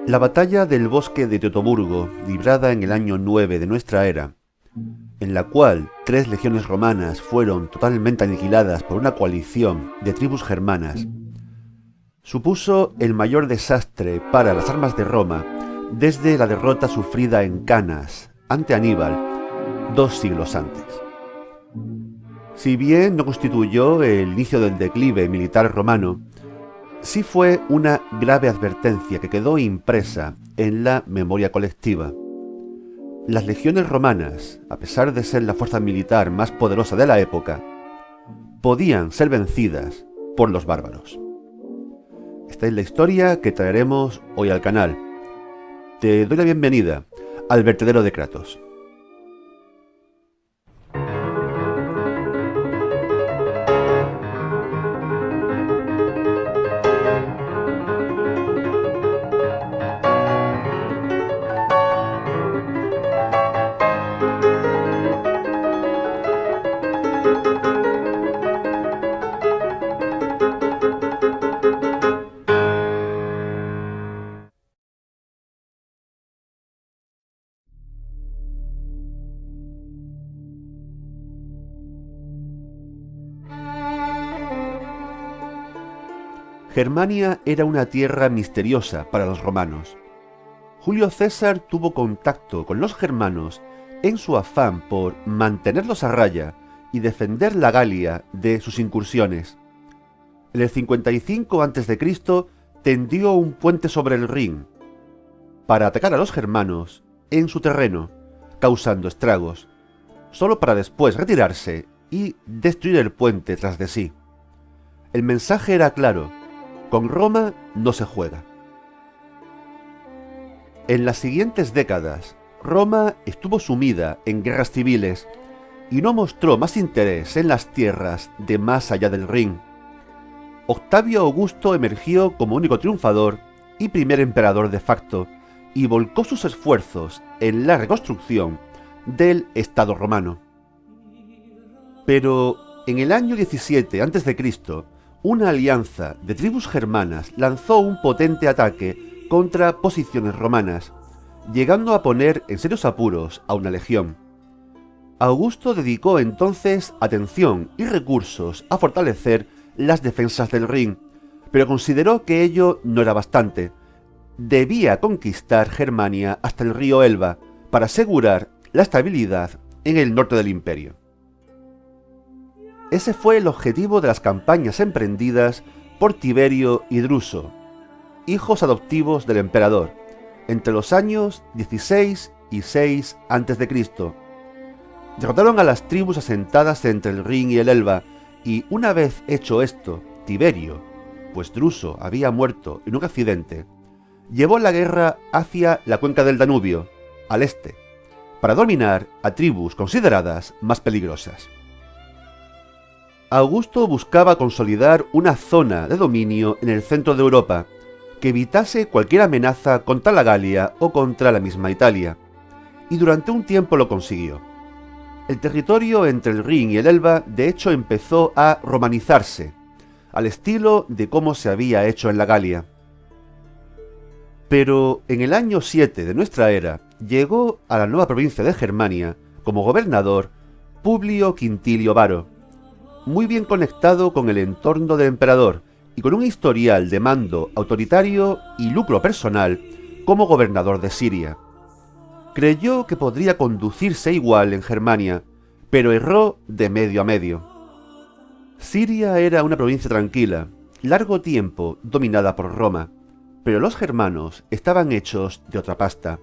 La batalla del bosque de Teutoburgo, librada en el año 9 de nuestra era, en la cual 3 legiones romanas fueron totalmente aniquiladas por una coalición de tribus germanas, supuso el mayor desastre para las armas de Roma desde la derrota sufrida en Canas ante Aníbal 2 siglos antes. Si bien no constituyó el inicio del declive militar romano, sí fue una grave advertencia que quedó impresa en la memoria colectiva. Las legiones romanas, a pesar de ser la fuerza militar más poderosa de la época, podían ser vencidas por los bárbaros. Esta es la historia que traeremos hoy al canal. Te doy la bienvenida al vertedero de Kratos. Germania era una tierra misteriosa para los romanos. Julio César tuvo contacto con los germanos en su afán por mantenerlos a raya y defender la Galia de sus incursiones. En el 55 a.C. tendió un puente sobre el Rin para atacar a los germanos en su terreno, causando estragos, solo para después retirarse y destruir el puente tras de sí. El mensaje era claro: con Roma no se juega. En las siguientes décadas, Roma estuvo sumida en guerras civiles y no mostró más interés en las tierras de más allá del Rin. Octavio Augusto emergió como único triunfador y primer emperador de facto y volcó sus esfuerzos en la reconstrucción del Estado romano. Pero en el año 17 a.C., una alianza de tribus germanas lanzó un potente ataque contra posiciones romanas, llegando a poner en serios apuros a una legión. Augusto dedicó entonces atención y recursos a fortalecer las defensas del Rin, pero consideró que ello no era bastante. Debía conquistar Germania hasta el río Elba para asegurar la estabilidad en el norte del imperio. Ese fue el objetivo de las campañas emprendidas por Tiberio y Druso, hijos adoptivos del emperador, entre los años 16 y 6 a.C. Derrotaron a las tribus asentadas entre el Rin y el Elba, y una vez hecho esto, Tiberio, pues Druso había muerto en un accidente, llevó la guerra hacia la cuenca del Danubio, al este, para dominar a tribus consideradas más peligrosas. Augusto buscaba consolidar una zona de dominio en el centro de Europa que evitase cualquier amenaza contra la Galia o contra la misma Italia, y durante un tiempo lo consiguió. El territorio entre el Rin y el Elba de hecho empezó a romanizarse, al estilo de cómo se había hecho en la Galia. Pero en el año 7 de nuestra era llegó a la nueva provincia de Germania como gobernador Publio Quintilio Varo, muy bien conectado con el entorno del emperador y con un historial de mando autoritario y lucro personal como gobernador de Siria. Creyó que podría conducirse igual en Germania, pero erró de medio a medio. Siria era una provincia tranquila, largo tiempo dominada por Roma, pero los germanos estaban hechos de otra pasta.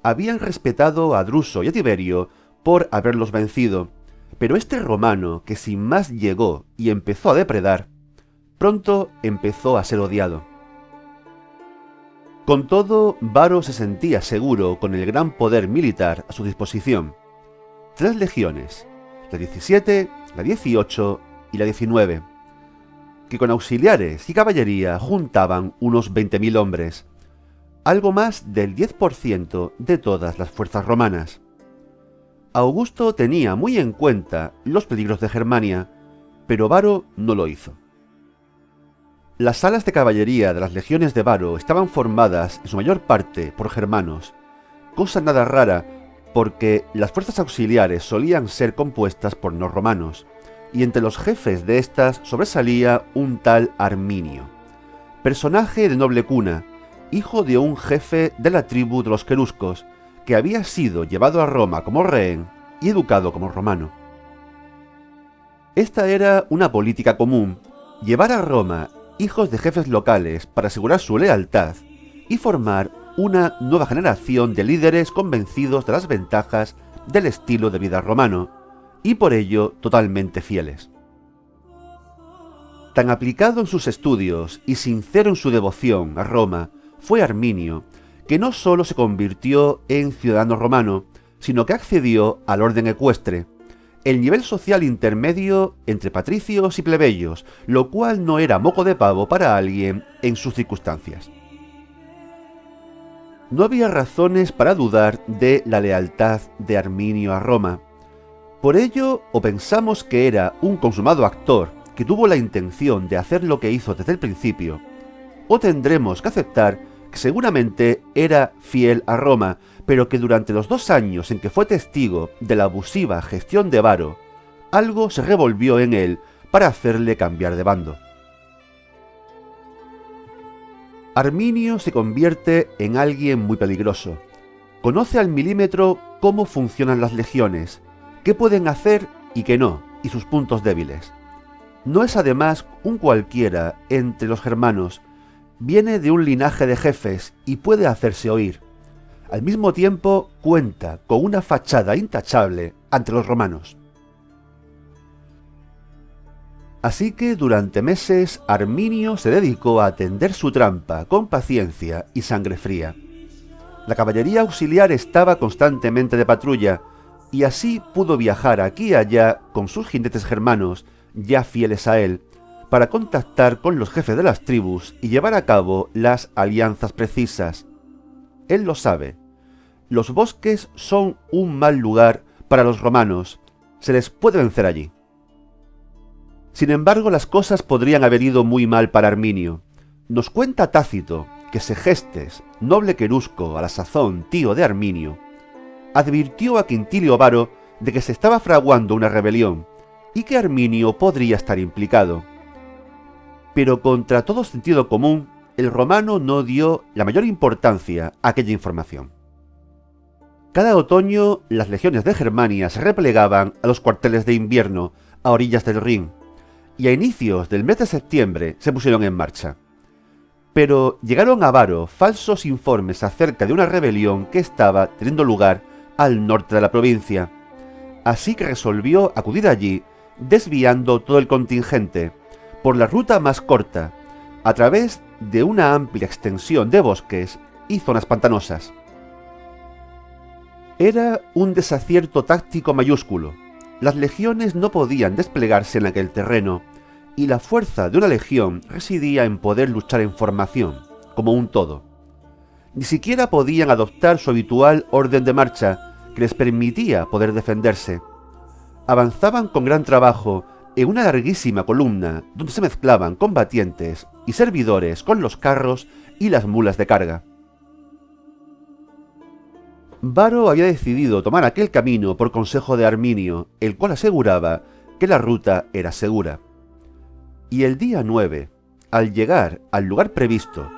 Habían respetado a Druso y a Tiberio por haberlos vencido, pero este romano que sin más llegó y empezó a depredar, pronto empezó a ser odiado. Con todo, Varo se sentía seguro con el gran poder militar a su disposición. 3 legiones, la 17, la 18 y la 19, que con auxiliares y caballería juntaban unos 20.000 hombres, algo más del 10% de todas las fuerzas romanas. Augusto tenía muy en cuenta los peligros de Germania, pero Varo no lo hizo. Las alas de caballería de las legiones de Varo estaban formadas en su mayor parte por germanos, cosa nada rara porque las fuerzas auxiliares solían ser compuestas por no romanos, y entre los jefes de estas sobresalía un tal Arminio, personaje de noble cuna, hijo de un jefe de la tribu de los queruscos, que había sido llevado a Roma como rehén y educado como romano. Esta era una política común, llevar a Roma hijos de jefes locales para asegurar su lealtad y formar una nueva generación de líderes convencidos de las ventajas del estilo de vida romano, y por ello totalmente fieles. Tan aplicado en sus estudios y sincero en su devoción a Roma fue Arminio, que no solo se convirtió en ciudadano romano, sino que accedió al orden ecuestre, el nivel social intermedio entre patricios y plebeyos, lo cual no era moco de pavo para alguien en sus circunstancias. No había razones para dudar de la lealtad de Arminio a Roma. Por ello, o pensamos que era un consumado actor que tuvo la intención de hacer lo que hizo desde el principio, o tendremos que aceptar que seguramente era fiel a Roma, pero que durante los 2 años en que fue testigo de la abusiva gestión de Varo, algo se revolvió en él para hacerle cambiar de bando. Arminio se convierte en alguien muy peligroso. Conoce al milímetro cómo funcionan las legiones, qué pueden hacer y qué no, y sus puntos débiles. No es además un cualquiera entre los germanos, viene de un linaje de jefes y puede hacerse oír. Al mismo tiempo cuenta con una fachada intachable ante los romanos. Así que durante meses Arminio se dedicó a atender su trampa con paciencia y sangre fría. La caballería auxiliar estaba constantemente de patrulla, y así pudo viajar aquí y allá con sus jinetes germanos, ya fieles a él, para contactar con los jefes de las tribus y llevar a cabo las alianzas precisas. Él lo sabe. Los bosques son un mal lugar para los romanos. Se les puede vencer allí. Sin embargo, las cosas podrían haber ido muy mal para Arminio. Nos cuenta Tácito que Segestes, noble querusco a la sazón tío de Arminio, advirtió a Quintilio Varo de que se estaba fraguando una rebelión y que Arminio podría estar implicado. Pero contra todo sentido común, el romano no dio la mayor importancia a aquella información. Cada otoño, las legiones de Germania se replegaban a los cuarteles de invierno a orillas del Rin, y a inicios del mes de septiembre se pusieron en marcha. Pero llegaron a Varo falsos informes acerca de una rebelión que estaba teniendo lugar al norte de la provincia, así que resolvió acudir allí, desviando todo el contingente por la ruta más corta, a través de una amplia extensión de bosques y zonas pantanosas. Era un desacierto táctico mayúsculo. Las legiones no podían desplegarse en aquel terreno, y la fuerza de una legión residía en poder luchar en formación, como un todo. Ni siquiera podían adoptar su habitual orden de marcha, que les permitía poder defenderse. Avanzaban con gran trabajo en una larguísima columna donde se mezclaban combatientes y servidores con los carros y las mulas de carga. Varo había decidido tomar aquel camino por consejo de Arminio, el cual aseguraba que la ruta era segura. Y el día 9, al llegar al lugar previsto,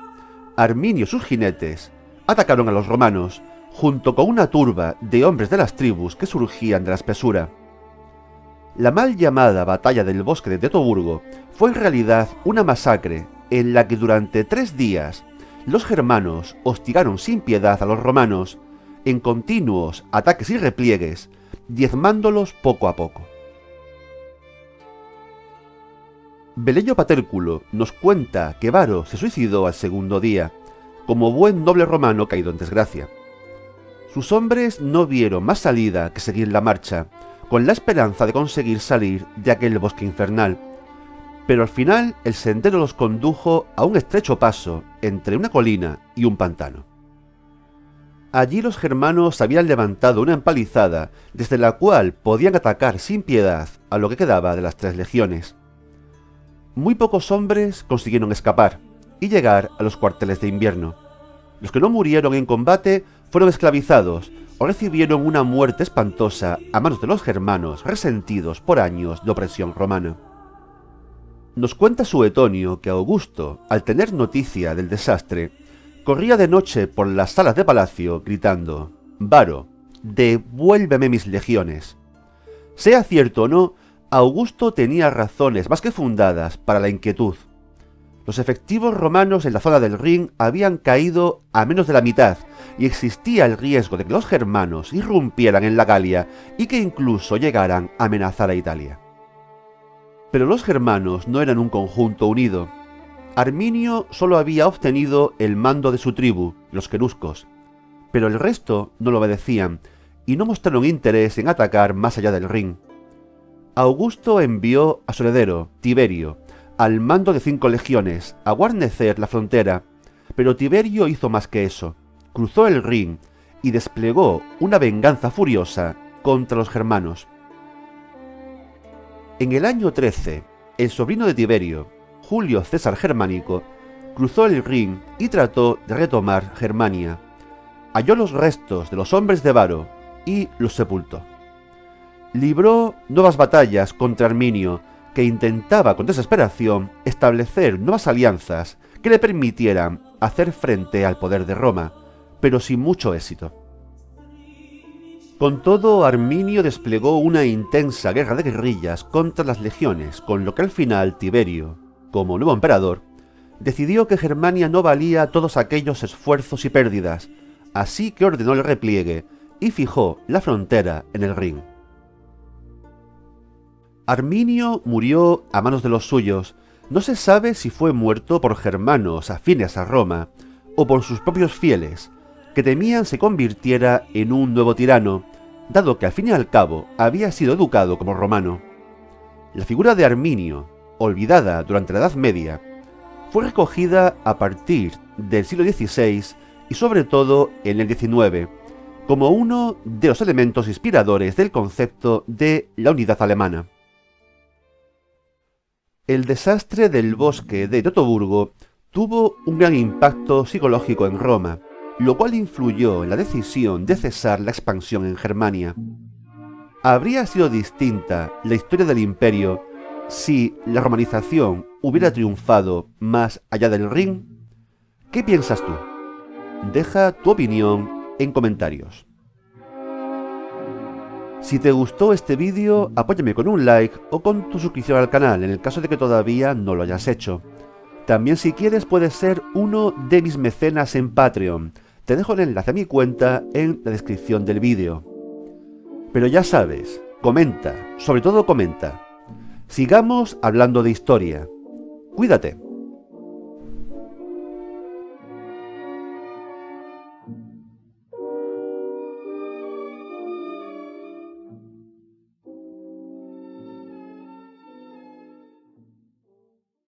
Arminio y sus jinetes atacaron a los romanos, junto con una turba de hombres de las tribus que surgían de la espesura. La mal llamada Batalla del Bosque de Teutoburgo fue en realidad una masacre en la que durante 3 días los germanos hostigaron sin piedad a los romanos en continuos ataques y repliegues, diezmándolos poco a poco. Velleio Paterculo nos cuenta que Varo se suicidó al segundo día, como buen noble romano caído en desgracia. Sus hombres no vieron más salida que seguir la marcha, con la esperanza de conseguir salir de aquel bosque infernal, pero al final el sendero los condujo a un estrecho paso entre una colina y un pantano. Allí los germanos habían levantado una empalizada desde la cual podían atacar sin piedad a lo que quedaba de las 3 legiones. Muy pocos hombres consiguieron escapar y llegar a los cuarteles de invierno. Los que no murieron en combate fueron esclavizados o recibieron una muerte espantosa a manos de los germanos resentidos por años de opresión romana. Nos cuenta Suetonio que Augusto, al tener noticia del desastre, corría de noche por las salas de palacio gritando: «Varo, devuélveme mis legiones». Sea cierto o no, Augusto tenía razones más que fundadas para la inquietud. Los efectivos romanos en la zona del Rin habían caído a menos de la mitad y existía el riesgo de que los germanos irrumpieran en la Galia y que incluso llegaran a amenazar a Italia. Pero los germanos no eran un conjunto unido. Arminio solo había obtenido el mando de su tribu, los queruscos, pero el resto no lo obedecían y no mostraron interés en atacar más allá del Rin. Augusto envió a su heredero, Tiberio, al mando de 5 legiones, a guarnecer la frontera, pero Tiberio hizo más que eso. Cruzó el Rin y desplegó una venganza furiosa contra los germanos. En el año 13, el sobrino de Tiberio, Julio César Germánico, cruzó el Rin y trató de retomar Germania. Halló los restos de los hombres de Varo y los sepultó. Libró nuevas batallas contra Arminio, que intentaba con desesperación establecer nuevas alianzas que le permitieran hacer frente al poder de Roma, pero sin mucho éxito. Con todo, Arminio desplegó una intensa guerra de guerrillas contra las legiones, con lo que al final Tiberio, como nuevo emperador, decidió que Germania no valía todos aquellos esfuerzos y pérdidas, así que ordenó el repliegue y fijó la frontera en el Rin. Arminio murió a manos de los suyos. No se sabe si fue muerto por germanos afines a Roma o por sus propios fieles, que temían se convirtiera en un nuevo tirano, dado que al fin y al cabo había sido educado como romano. La figura de Arminio, olvidada durante la Edad Media, fue recogida a partir del siglo XVI y sobre todo en el XIX, como uno de los elementos inspiradores del concepto de la unidad alemana. El desastre del bosque de Teutoburgo tuvo un gran impacto psicológico en Roma, lo cual influyó en la decisión de cesar la expansión en Germania. ¿Habría sido distinta la historia del imperio si la romanización hubiera triunfado más allá del Rin? ¿Qué piensas tú? Deja tu opinión en comentarios. Si te gustó este vídeo, apóyame con un like o con tu suscripción al canal, en el caso de que todavía no lo hayas hecho. También, si quieres, puedes ser uno de mis mecenas en Patreon. Te dejo el enlace a mi cuenta en la descripción del vídeo. Pero ya sabes, comenta, sobre todo comenta. Sigamos hablando de historia. Cuídate.